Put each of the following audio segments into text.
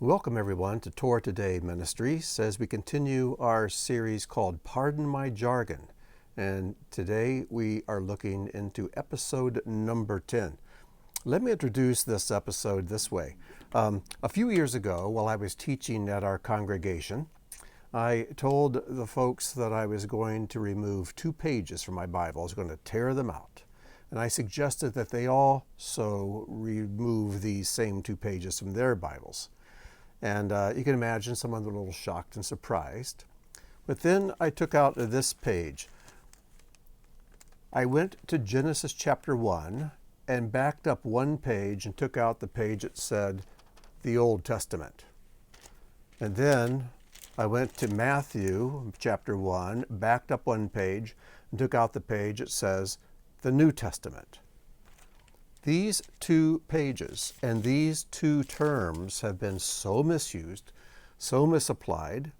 Welcome everyone to Torah Today Ministries as we continue our series called Pardon My Jargon. And today we are looking into episode number 10. Let me introduce this episode this way. A few years ago, while I was teaching at our congregation, I told the folks that I was going to remove 2 pages from my Bible. I was going to tear them out. And I suggested that they also remove these same 2 pages from their Bibles. And you can imagine someone a little shocked and surprised. But then I took out this page. I went to Genesis chapter 1 and backed up 1 page and took out the page that said the Old Testament. And then I went to Matthew chapter 1, backed up 1 page and took out the page that says the New Testament. These 2 pages and these 2 terms have been so misused, so misapplied,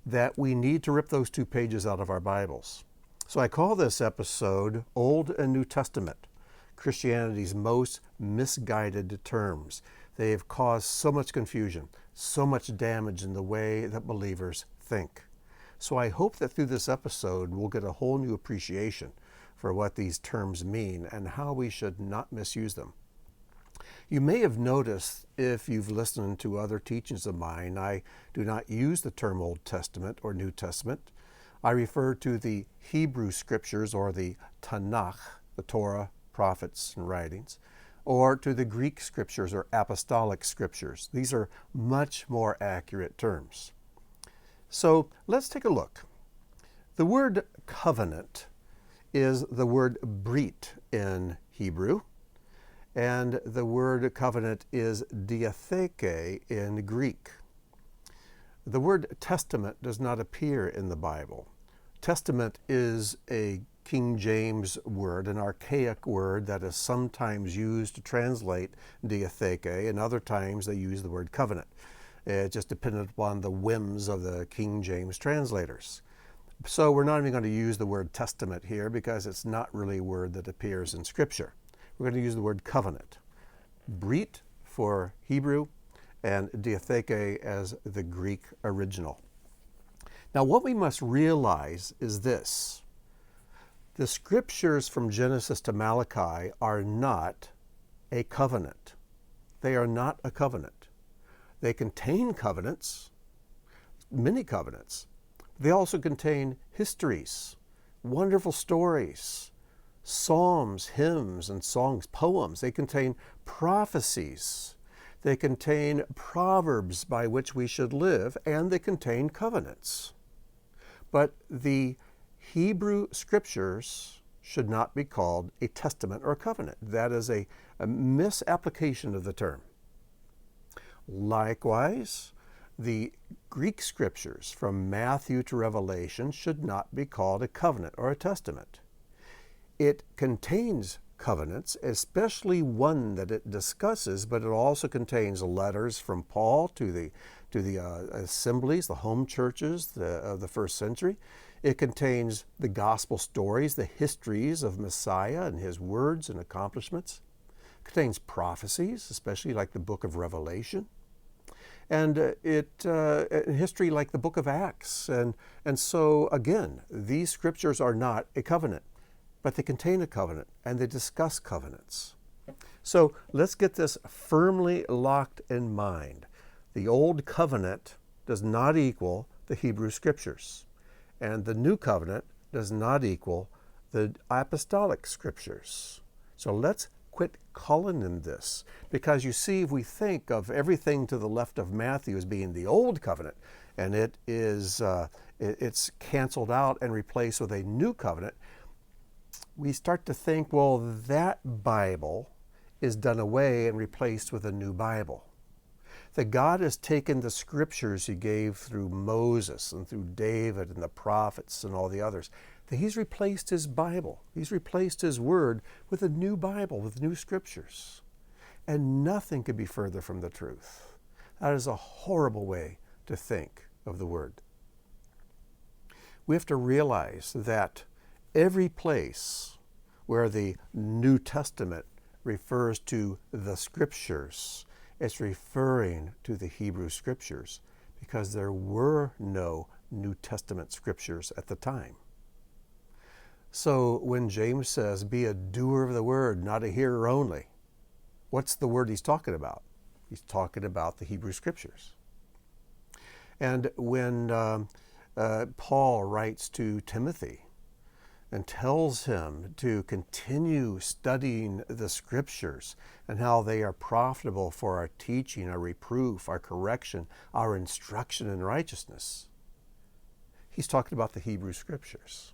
that we need to rip those 2 pages out of our Bibles. So I call this episode Old and New Testament, Christianity's most misguided terms. They have caused so much confusion, so much damage in the way that believers think. So I hope that through this episode we'll get a whole new appreciation for what these terms mean and how we should not misuse them. You may have noticed, if you've listened to other teachings of mine, I do not use the term Old Testament or New Testament. I refer to the Hebrew Scriptures, or the Tanakh, the Torah, prophets, and writings, or to the Greek Scriptures or Apostolic Scriptures. These are much more accurate terms. So let's take a look. The word covenant is the word brit in Hebrew, and the word covenant is diatheke in Greek. The word testament does not appear in the Bible. Testament is a King James word, an archaic word that is sometimes used to translate diatheke, and other times they use the word covenant. It just depended upon the whims of the King James translators. So we're not even going to use the word testament here because it's not really a word that appears in Scripture. We're going to use the word covenant. Brit for Hebrew and diatheke as the Greek original. Now what we must realize is this. The Scriptures from Genesis to Malachi are not a covenant. They are not a covenant. They contain covenants, many covenants. They also contain histories, wonderful stories, psalms, hymns, and songs, poems. They contain prophecies. They contain proverbs by which we should live, and they contain covenants. But the Hebrew Scriptures should not be called a testament or a covenant. That is a misapplication of the term. Likewise, the Greek Scriptures from Matthew to Revelation should not be called a covenant or a testament. It contains covenants, especially one that it discusses, but it also contains letters from Paul to the assemblies, the home churches of the first century. It contains the gospel stories, the histories of Messiah and his words and accomplishments. It contains prophecies, especially like the book of Revelation. And history like the book of Acts. And so, again, these Scriptures are not a covenant, but they contain a covenant, and they discuss covenants. So let's get this firmly locked in mind. The Old Covenant does not equal the Hebrew Scriptures, and the New Covenant does not equal the Apostolic Scriptures. So let's quit calling them this, because you see, if we think of everything to the left of Matthew as being the Old Covenant, and it's canceled out and replaced with a New Covenant, we start to think, well, that Bible is done away and replaced with a new Bible. That God has taken the Scriptures he gave through Moses and through David and the prophets and all the others, that he's replaced his Bible. He's replaced his word with a new Bible, with new Scriptures. And nothing could be further from the truth. That is a horrible way to think of the word. We have to realize that every place where the New Testament refers to the Scriptures It's referring to the Hebrew Scriptures because there were no New Testament Scriptures at the time. So when James says, be a doer of the word, not a hearer only, what's the word he's talking about? He's talking about the Hebrew Scriptures. And when Paul writes to Timothy and tells him to continue studying the Scriptures and how they are profitable for our teaching, our reproof, our correction, our instruction in righteousness, he's talking about the Hebrew Scriptures.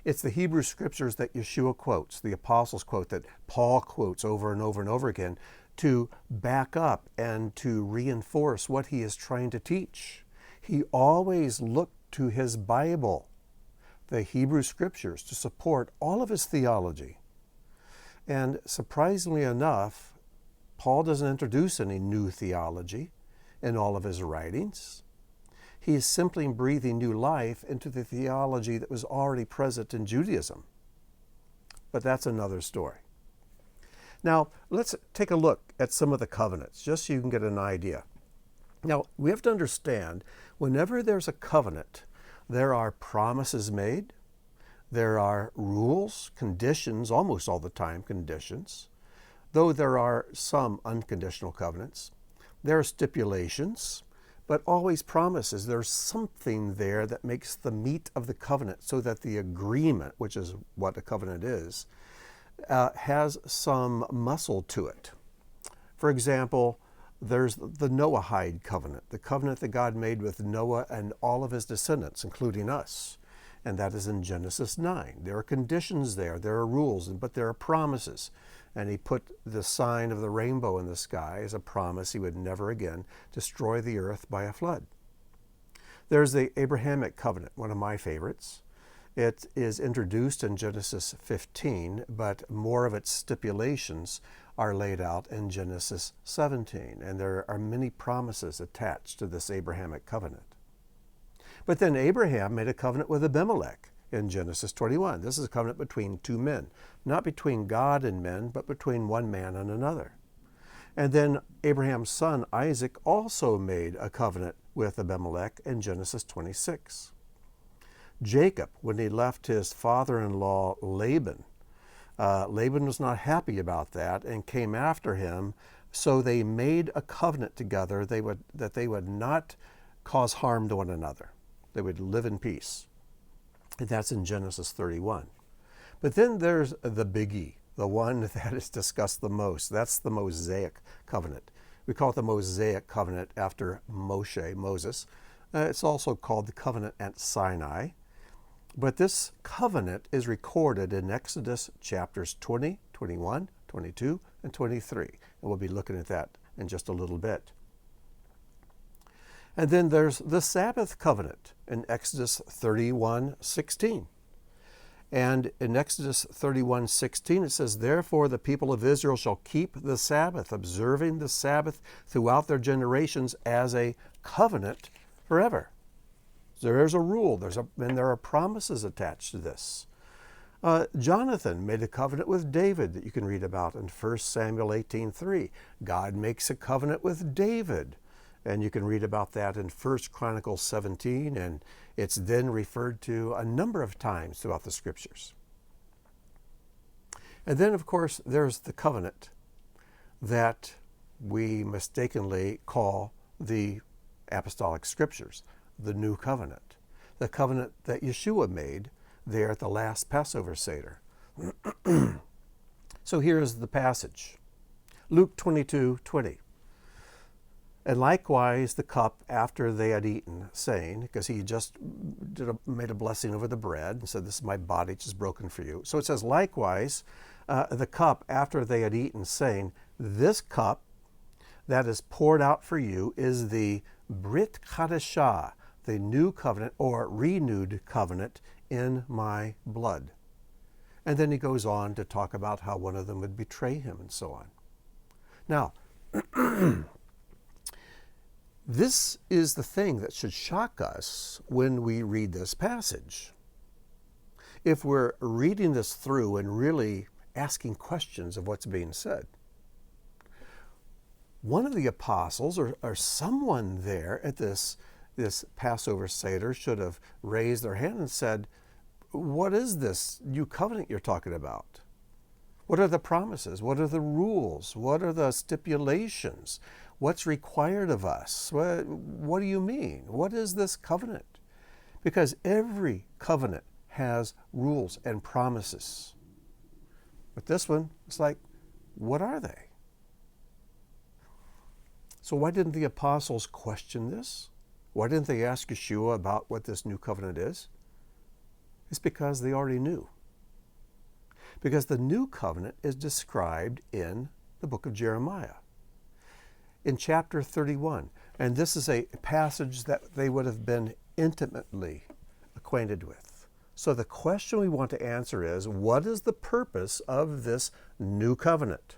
It's the Hebrew Scriptures that Yeshua quotes, the apostles quote, that Paul quotes over and over and over again to back up and to reinforce what he is trying to teach. He always looked to his Bible, the Hebrew Scriptures, to support all of his theology. And surprisingly enough, Paul doesn't introduce any new theology in all of his writings. He is simply breathing new life into the theology that was already present in Judaism. But that's another story. Now, let's take a look at some of the covenants, just so you can get an idea. Now, we have to understand, whenever there's a covenant, there are promises made, there are rules, conditions, almost all the time conditions, though there are some unconditional covenants. There are stipulations, but always promises. There's something there that makes the meat of the covenant so that the agreement, which is what a covenant is, has some muscle to it. For example, there's the Noahide covenant, the covenant that God made with Noah and all of his descendants, including us. And that is in Genesis 9. There are conditions there, there are rules, but there are promises. And he put the sign of the rainbow in the sky as a promise he would never again destroy the earth by a flood. There's the Abrahamic covenant, one of my favorites. It is introduced in Genesis 15, but more of its stipulations are laid out in Genesis 17. And there are many promises attached to this Abrahamic covenant. But then Abraham made a covenant with Abimelech in Genesis 21. This is a covenant between two men, not between God and men, but between one man and another. And then Abraham's son Isaac also made a covenant with Abimelech in Genesis 26. Jacob, when he left his father-in-law Laban, Laban was not happy about that and came after him, so they made a covenant together that they would not cause harm to one another. They would live in peace. And that's in Genesis 31. But then there's the biggie, the one that is discussed the most. That's the Mosaic covenant. We call it the Mosaic covenant after Moses. It's also called the covenant at Sinai. But this covenant is recorded in Exodus chapters 20, 21, 22, and 23. And we'll be looking at that in just a little bit. And then there's the Sabbath covenant in Exodus 31:16. And in Exodus 31:16 it says, "Therefore the people of Israel shall keep the Sabbath, observing the Sabbath throughout their generations as a covenant forever." So there's a rule, and there are promises attached to this. Jonathan made a covenant with David that you can read about in 1 Samuel 18:3. God makes a covenant with David, and you can read about that in 1 Chronicles 17, and it's then referred to a number of times throughout the Scriptures. And then, of course, there's the covenant that we mistakenly call the Apostolic Scriptures, the New Covenant, the covenant that Yeshua made there at the last Passover Seder. So here's the passage. Luke 22:20. "And likewise the cup after they had eaten, saying," because he just made a blessing over the bread and said, "This is my body which is broken for you." So it says, "Likewise the cup after they had eaten, saying, This cup that is poured out for you is the Brit Chadashah, the new covenant or renewed covenant in my blood." And then he goes on to talk about how one of them would betray him and so on. Now, this is the thing that should shock us when we read this passage. If we're reading this through and really asking questions of what's being said. one of the apostles or someone there at this Passover Seder should have raised their hand and said, what is this new covenant you're talking about? What are the promises? What are the rules? What are the stipulations? What's required of us? What do you mean? What is this covenant? Because every covenant has rules and promises. But this one, it's like, what are they? So why didn't the apostles question this? Why didn't they ask Yeshua about what this new covenant is? It's because they already knew. Because the new covenant is described in the book of Jeremiah, in chapter 31. And this is a passage that they would have been intimately acquainted with. So the question we want to answer is, what is the purpose of this new covenant?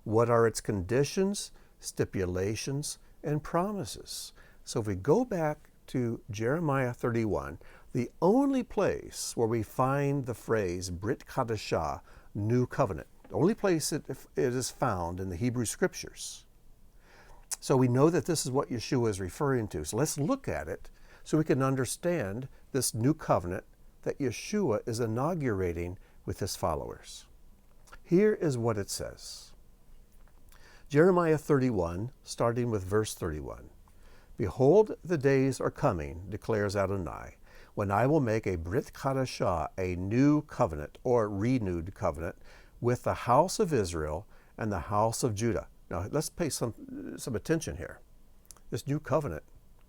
What are its conditions, stipulations, and promises? So if we go back to Jeremiah 31, the only place where we find the phrase Brit Chadashah, new covenant, the only place it is found in the Hebrew Scriptures. So we know that this is what Yeshua is referring to. So let's look at it so we can understand this new covenant that Yeshua is inaugurating with his followers. Here is what it says. Jeremiah 31, starting with verse 31. Behold, the days are coming, declares Adonai, when I will make a Brit Chadashah, a new covenant or renewed covenant, with the house of Israel and the house of Judah. Now let's pay some attention here. This new covenant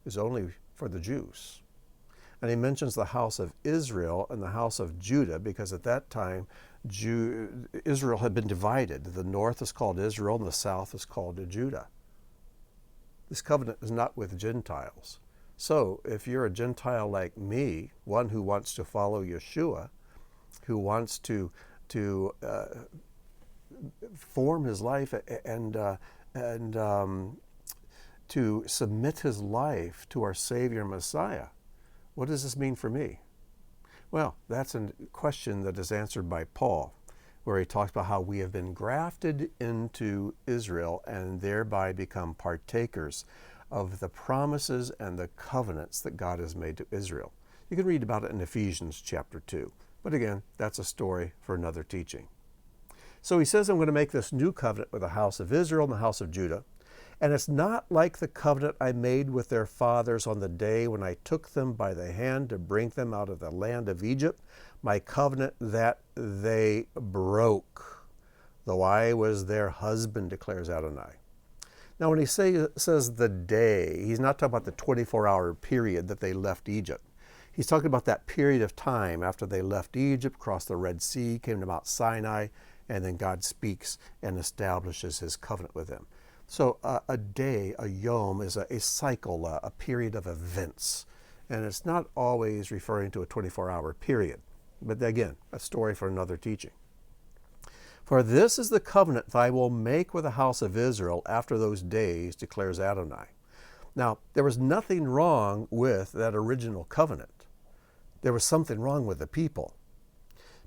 is only for the Jews. And he mentions the house of Israel and the house of Judah because at that time Israel had been divided. The north is called Israel and the south is called Judah. This covenant is not with Gentiles. So if you're a Gentile like me, one who wants to follow Yeshua, who wants to form his life and to submit his life to our Savior and Messiah, what does this mean for me? Well, that's a question that is answered by Paul, where he talks about how we have been grafted into Israel and thereby become partakers of the promises and the covenants that God has made to Israel. You can read about it in Ephesians chapter 2. But again, that's a story for another teaching. So he says, I'm going to make this new covenant with the house of Israel and the house of Judah. And it's not like the covenant I made with their fathers on the day when I took them by the hand to bring them out of the land of Egypt, my covenant that they broke, though I was their husband, declares Adonai. Now, when he says the day, he's not talking about the 24-hour period that they left Egypt. He's talking about that period of time after they left Egypt, crossed the Red Sea, came to Mount Sinai, and then God speaks and establishes his covenant with them. So a day, a yom, is a cycle, a period of events. And it's not always referring to a 24-hour period. But again, a story for another teaching. For this is the covenant that I will make with the house of Israel after those days, declares Adonai. Now, there was nothing wrong with that original covenant. There was something wrong with the people,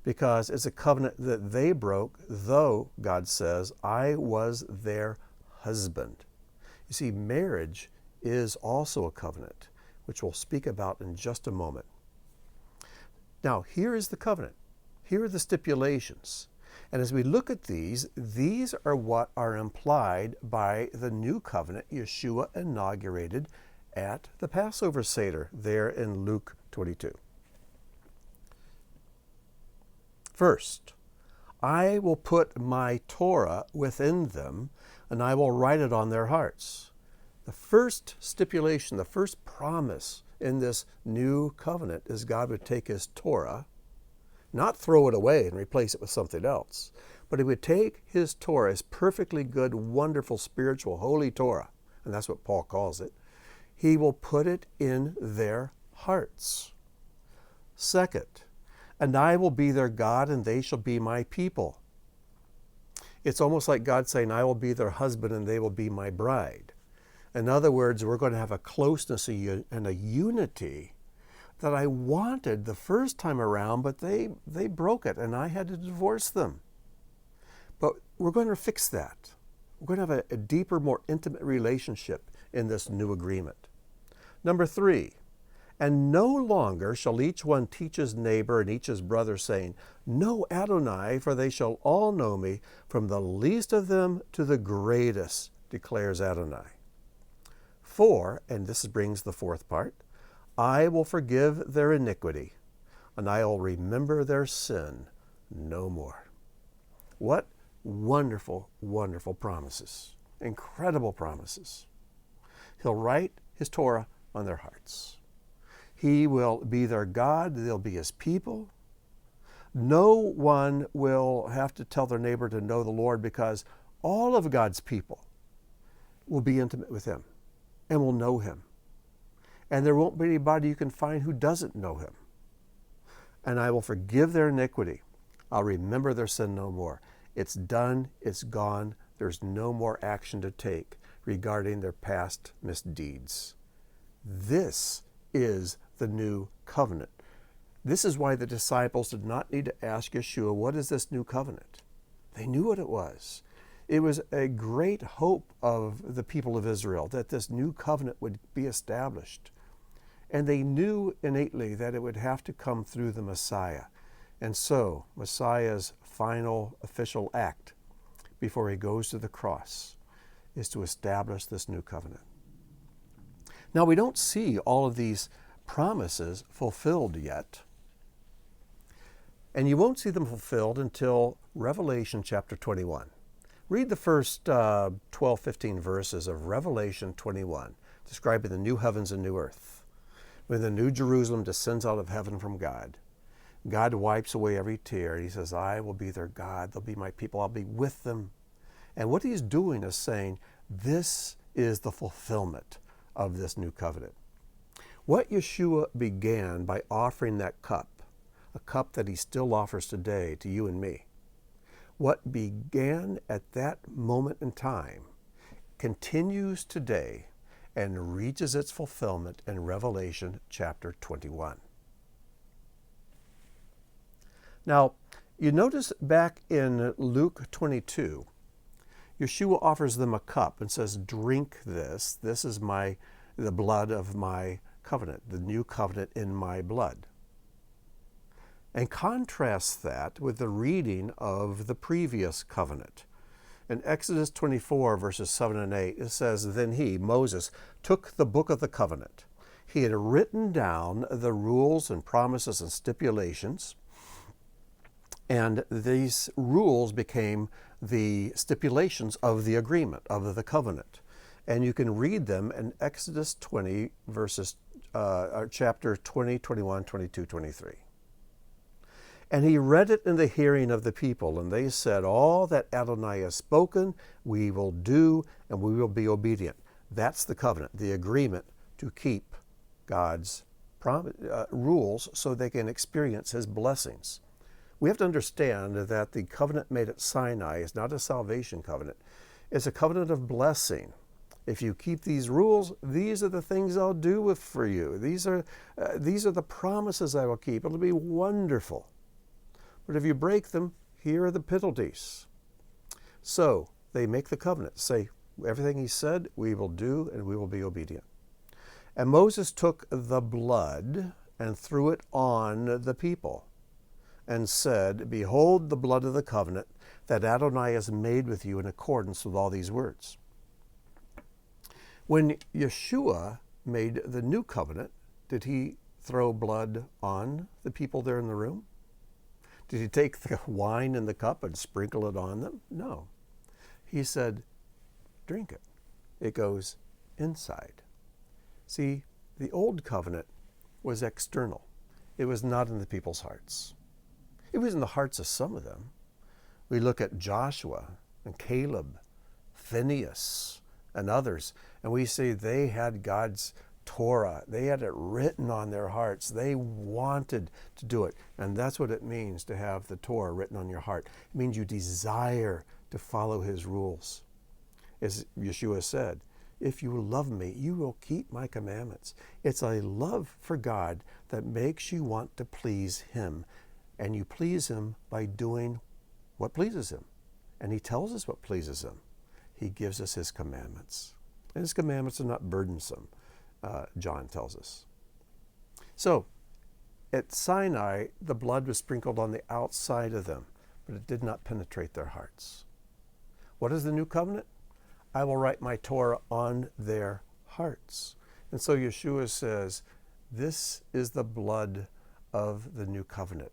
because it's a covenant that they broke, though, God says, I was their husband. You see, marriage is also a covenant, which we'll speak about in just a moment. Now, here is the covenant. Here are the stipulations. And as we look at these are what are implied by the new covenant Yeshua inaugurated at the Passover Seder there in Luke 22. First, I will put my Torah within them, and I will write it on their hearts. The first stipulation, the first promise in this new covenant is God would take his Torah, not throw it away and replace it with something else, but he would take his Torah, his perfectly good, wonderful, spiritual, holy Torah, and that's what Paul calls it. He will put it in their hearts. Second, and I will be their God, and they shall be my people. It's almost like God saying, I will be their husband, and they will be my bride. In other words, we're going to have a closeness and a unity that I wanted the first time around, but they broke it, and I had to divorce them. But we're going to fix that. We're going to have a deeper, more intimate relationship in this new agreement. Number 3, and no longer shall each one teach his neighbor and each his brother, saying, Know Adonai, for they shall all know me, from the least of them to the greatest, declares Adonai. 4, and this brings the 4th part, I will forgive their iniquity, and I will remember their sin no more. What wonderful, wonderful promises. Incredible promises. He'll write his Torah on their hearts. He will be their God. They'll be his people. No one will have to tell their neighbor to know the Lord, because all of God's people will be intimate with him and will know him. And there won't be anybody you can find who doesn't know him. And I will forgive their iniquity. I'll remember their sin no more. It's done. It's gone. There's no more action to take regarding their past misdeeds. This is the new covenant. This is why the disciples did not need to ask Yeshua, what is this new covenant? They knew what it was. It was a great hope of the people of Israel that this new covenant would be established. And they knew innately that it would have to come through the Messiah. And so, Messiah's final official act before he goes to the cross is to establish this new covenant. Now, we don't see all of these promises fulfilled yet. And you won't see them fulfilled until Revelation chapter 21. Read the first 12, 15 verses of Revelation 21, describing the new heavens and new earth. When the new Jerusalem descends out of heaven from God, God wipes away every tear. He says, I will be their God. They'll be my people. I'll be with them. And what he's doing is saying, this is the fulfillment of this new covenant. What Yeshua began by offering that cup, a cup that he still offers today to you and me, what began at that moment in time continues today and reaches its fulfillment in Revelation chapter 21. Now, you notice back in Luke 22, Yeshua offers them a cup and says, drink this. This is the blood of my covenant, the new covenant in my blood. And contrast that with the reading of the previous covenant. In Exodus 24, verses 7 and 8, it says, Then he, Moses, took the book of the covenant. He had written down the rules and promises and stipulations, and these rules became the stipulations of the agreement, of the covenant. And you can read them in Exodus 20, chapter 20, 21, 22, 23. And he read it in the hearing of the people, and they said, All that Adonai has spoken, we will do, and we will be obedient. That's the covenant, the agreement to keep God's rules so they can experience his blessings. We have to understand that the covenant made at Sinai is not a salvation covenant. It's a covenant of blessing. If you keep these rules, these are the things I'll do for you. These are the promises I will keep. It'll be wonderful. But if you break them, here are the penalties. So they make the covenant, say, everything he said, we will do, and we will be obedient. And Moses took the blood and threw it on the people and said, Behold the blood of the covenant that Adonai has made with you in accordance with all these words. When Yeshua made the new covenant, did he throw blood on the people there in the room? Did he take the wine in the cup and sprinkle it on them? No. He said, drink it. It goes inside. See, the old covenant was external. It was not in the people's hearts. It was in the hearts of some of them. We look at Joshua and Caleb, Phineas, and others, and we see they had God's Torah. They had it written on their hearts. They wanted to do it. And that's what it means to have the Torah written on your heart. It means you desire to follow his rules. As Yeshua said, if you love me, you will keep my commandments. It's a love for God that makes you want to please him. And you please him by doing what pleases him. And he tells us what pleases him. he gives us his commandments. And his commandments are not burdensome, John tells us. So, at Sinai, the blood was sprinkled on the outside of them, but it did not penetrate their hearts. What is the new covenant? I will write my Torah on their hearts. And so Yeshua says, this is the blood of the new covenant.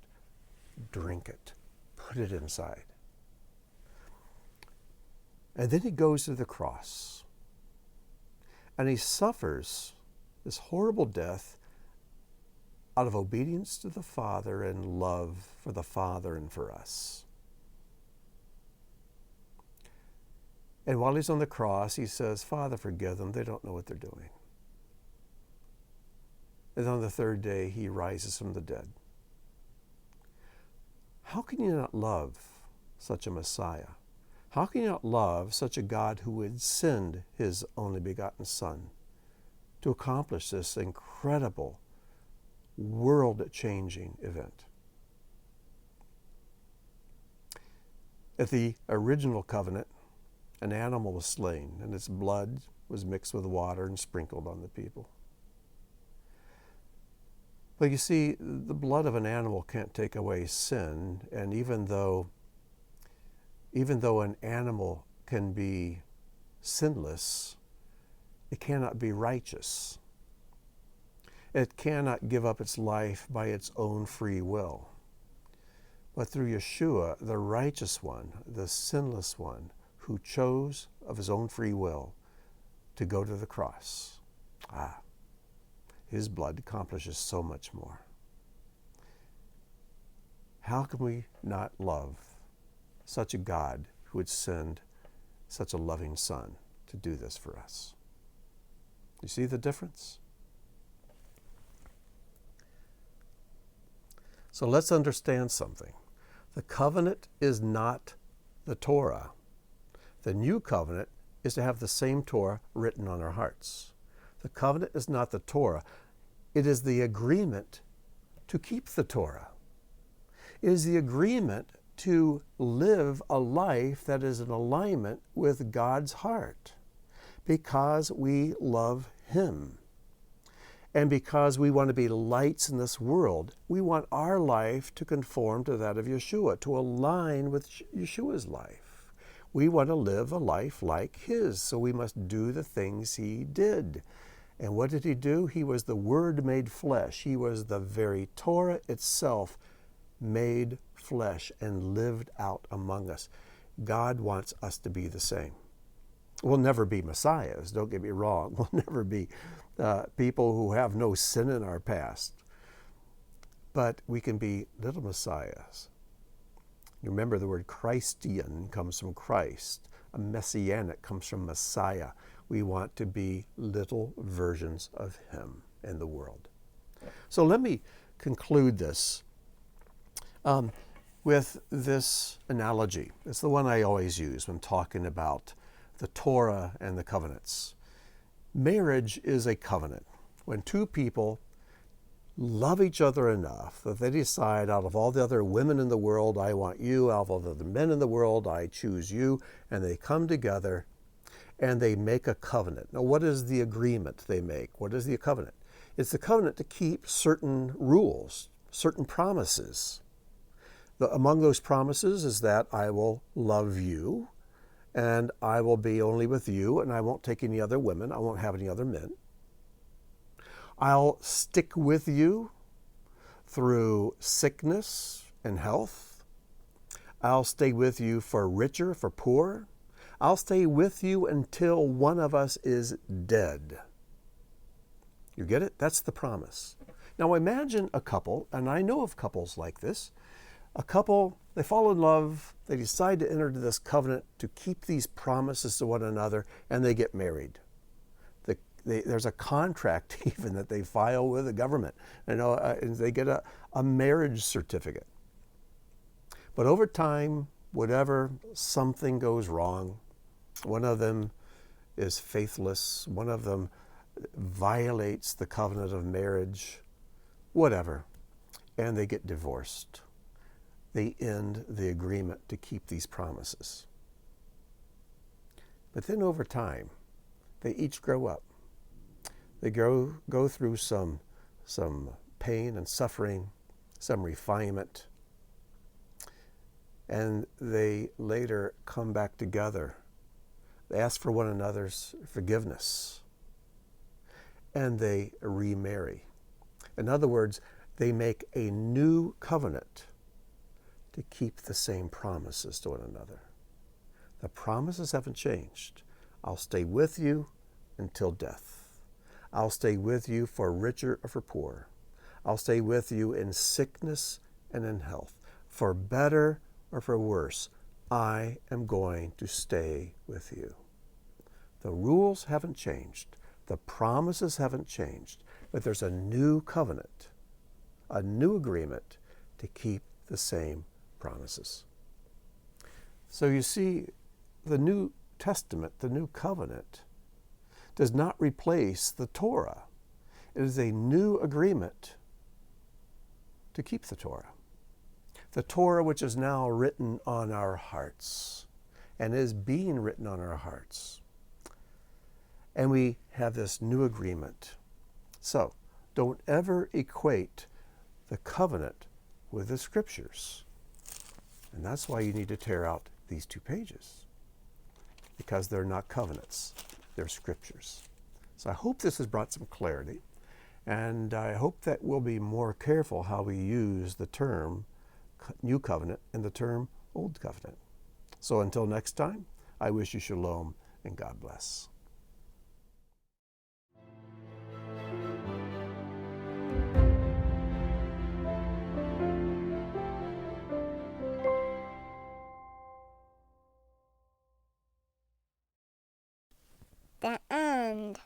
Drink it. Put it inside. And then he goes to the cross. And he suffers this horrible death out of obedience to the Father and love for the Father and for us. And while he's on the cross, he says, Father, forgive them. They don't know what they're doing. And on the third day, he rises from the dead. How can you not love such a Messiah? How can you not love such a God who would send his only begotten Son to accomplish this incredible, world-changing event? At the original covenant, an animal was slain, and its blood was mixed with water and sprinkled on the people. But you see, the blood of an animal can't take away sin, and even though an animal can be sinless, it cannot be righteous. It cannot give up its life by its own free will. But through Yeshua, the righteous one, the sinless one, who chose of his own free will to go to the cross, his blood accomplishes so much more. How can we not love such a God who would send such a loving Son to do this for us? You see the difference? So let's understand something. The covenant is not the Torah. The new covenant is to have the same Torah written on our hearts. The covenant is not the Torah. It is the agreement to keep the Torah. It is the agreement to live a life that is in alignment with God's heart because we love him. And because we want to be lights in this world, we want our life to conform to that of Yeshua, to align with Yeshua's life. We want to live a life like his, so we must do the things he did. And what did he do? He was the Word made flesh. He was the very Torah itself made flesh and lived out among us. God wants us to be the same. We'll never be messiahs, don't get me wrong. We'll never be people who have no sin in our past. But we can be little messiahs. You remember the word Christian comes from Christ. A messianic comes from Messiah. We want to be little versions of him in the world. So let me conclude this with this analogy. It's the one I always use when talking about the Torah and the covenants. Marriage is a covenant. When two people love each other enough that they decide, out of all the other women in the world, I want you, out of all the other men in the world, I choose you, and they come together and they make a covenant. Now, what is the agreement they make? What is the covenant? It's the covenant to keep certain rules, certain promises. Among those promises is that I will love you, and I will be only with you, and I won't take any other women, I won't have any other men. I'll stick with you through sickness and health. I'll stay with you for richer, for poor. I'll stay with you until one of us is dead. You get it? That's the promise. Now imagine a couple, and I know of couples like this. A couple, they fall in love, they decide to enter into this covenant to keep these promises to one another, and they get married. There's a contract even that they file with the government, and they get a marriage certificate. But over time, something goes wrong. One of them is faithless. One of them violates the covenant of marriage, whatever, and they get divorced. They end the agreement to keep these promises. But then over time, they each grow up. They go through some pain and suffering, some refinement, and they later come back together. They ask for one another's forgiveness, and they remarry. In other words, they make a new covenant to keep the same promises to one another. The promises haven't changed. I'll stay with you until death. I'll stay with you for richer or for poor. I'll stay with you in sickness and in health. For better or for worse, I am going to stay with you. The rules haven't changed. The promises haven't changed. But there's a new covenant, a new agreement to keep the same promises. So you see, the New Testament, the New Covenant, does not replace the Torah. It is a new agreement to keep the Torah. The Torah which is now written on our hearts and is being written on our hearts. And we have this new agreement. So, don't ever equate the covenant with the scriptures. And that's why you need to tear out these 2 pages. Because they're not covenants, they're scriptures. So I hope this has brought some clarity. And I hope that we'll be more careful how we use the term New Covenant and the term Old Covenant. So until next time, I wish you shalom and God bless. The end.